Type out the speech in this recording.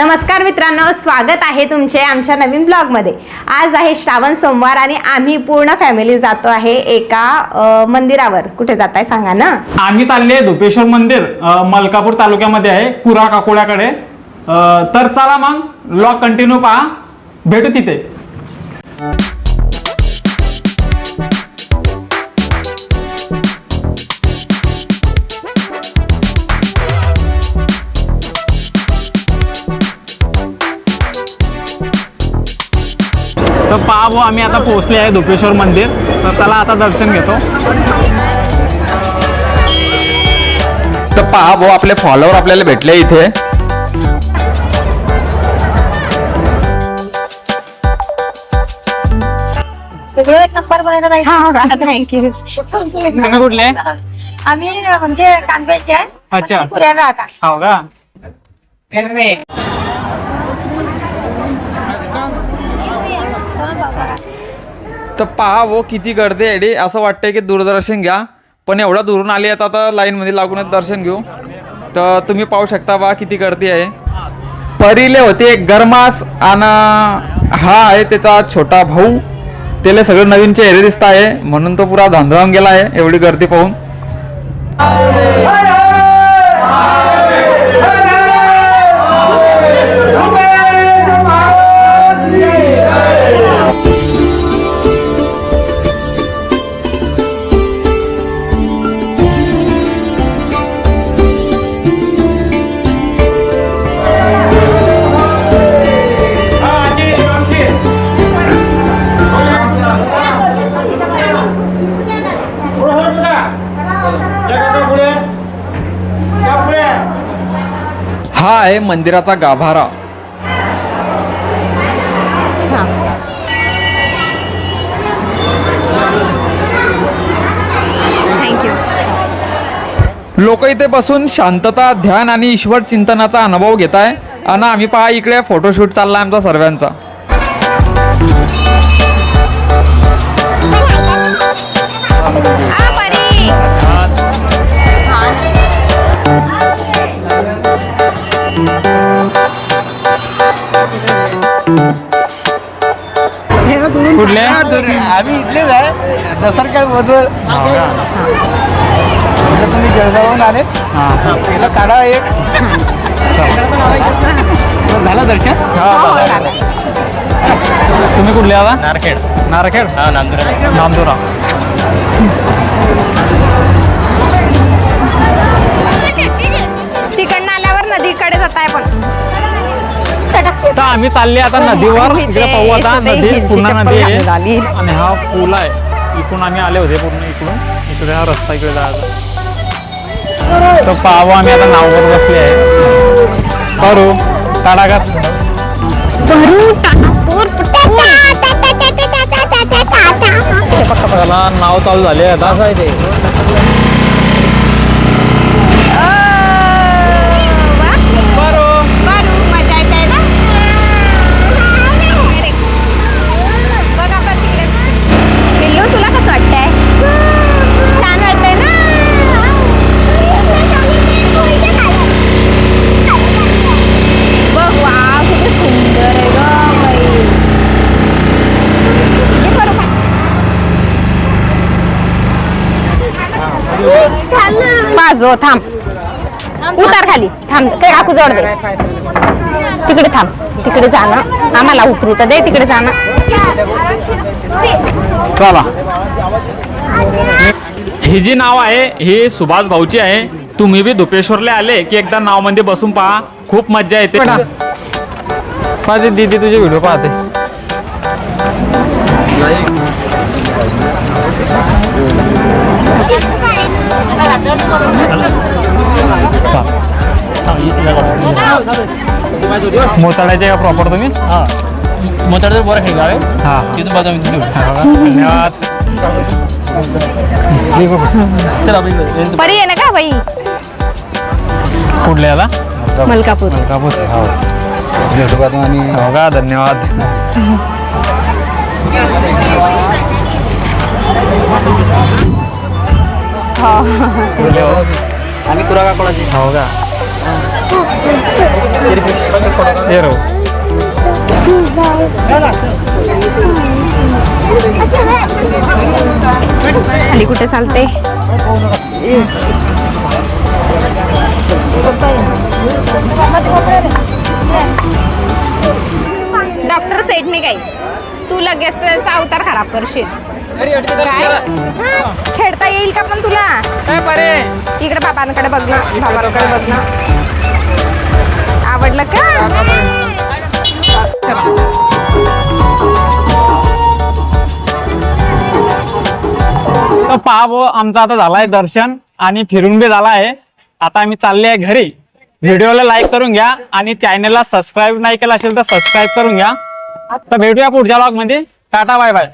नमस्कार मित्रांनो, स्वागत आहे तुमचे आमच्या नवीन ब्लॉगमध्ये। आज आहे श्रावण सोमवार आणि आम्ही पूर्ण फॅमिली जातो आहे एका मंदिरावर। कुठे जाताय सांगा ना? आम्ही चालले धुपेश्वर मंदिर, मलकापूर तालुक्यामध्ये आहे, कुरा काकोड्याकडे। तर चला मग ब्लॉग कंटिन्यू पहा, भेटू तिथे। तर पहा भाऊ, आम्ही आता पोहोचले आहे धुपेश्वर मंदिर। तर चला आता दर्शन घेतो। तर पहा भाऊ, आपले फॉलोअर आपल्याला भेटले इथे। थँक्यू। तुम्ही कुठले? आम्ही म्हणजे कांद्याचे आहे। अच्छा, पुण्याला आता हो का? तर पहा भाऊ, किती गर्दी आहे रे। असं वाटतंय की दूरदर्शन घ्या, पण एवढा दुरून आली आहेत आता लाईन मध्ये लागूनच दर्शन घेऊ। तर तुम्ही पाहू शकता बा किती गर्दी आहे। परीले होते एक गरमास आणि हा आहे त्याचा छोटा भाऊ। त्याला सगळं नवीन चेहरे दिसत आहे, म्हणून तो पुरा धांदळून गेला आहे एवढी गर्दी पाहून। हा आहे मंदिराचा गाभारा। थँक्यू। लोक इथे बसून शांतता, ध्यान आणि ईश्वर चिंतनाचा अनुभव घेत आहे। आणि आम्ही पहा इकडे फोटोशूट चालला आमचा सर्वांचा। कुठले? आम्ही इथलेच आहे, दसरखेड मधून। तुम्ही जळगावून आले, पहिला काढा एक झालं दर्शन। तुम्ही कुठले आता? नारखेड। नारखेड? हा, नांदुरा। नांदुरा। तिकडनं आल्यावर नदीकडे जाताय पण तर आम्ही चालले आता नदीवर। इकडे पाहू आता, नदी पूर्ण नदी आहे आणि हा पूल आहे। इकडून आम्ही आले होते, पूर्ण इकडून इकडे हा रस्ता इकडे जायचा। तर पाहू, आम्ही आता नाववर बसले आहे। करू तडागात त्याला नाव चालू झाले आता। असं आहे ते। तुला कसं वाटतंय? छान वाटतंय ना? बघ, वाव किती सुंदर आहे ग बाई। ये बरं बाजो, थांब, उतार खाली, थांब, ते काकू जवळ दे। तिकडे थांब, तिकडे जाणं आम्हाला उतरू तर दे, तिकडे जाणं। चला, ही जी नाव आहे ही सुभाष भाऊची आहे। तुम्ही बी धुपेश्वरला आले की एकदा नाव मध्ये बसून पहा, खूप मज्जा येते। माझी दीदी तुझे व्हिडिओ पाहते। मोताळ्याचे का प्रॉपर तुम्ही? मोताळ्याचं बरं हे गाव आहे। हा, तिथून बाजू धन्यवाद। परी आहे ना का बाई? कुठले आता? मलकापूर। मलकापूर, आणि हो का? धन्यवाद। आम्ही कुरा काकोडाची। हो का? हे रो खाली कुठे चालते? डॉक्टर सेठने काय तू लगेच त्याचा अवतार खराब करशील काय? खेळता येईल का पण तुला? काय बरे इकडे बाबांकडे बघ ना, बाबांकडे बघ ना. आवडलं का? तर पहा भाऊ, आमचं आता झालाय दर्शन आणि फिरून बी झाला आहे. आता आम्ही चालले आहे घरी. व्हिडिओला लाईक करून घ्या आणि चॅनलला सबस्क्राईब नाही केलं असेल तर सबस्क्राईब करून घ्या. तर भेटूया पुढच्या व्लॉग मध्ये. Tata bye bye.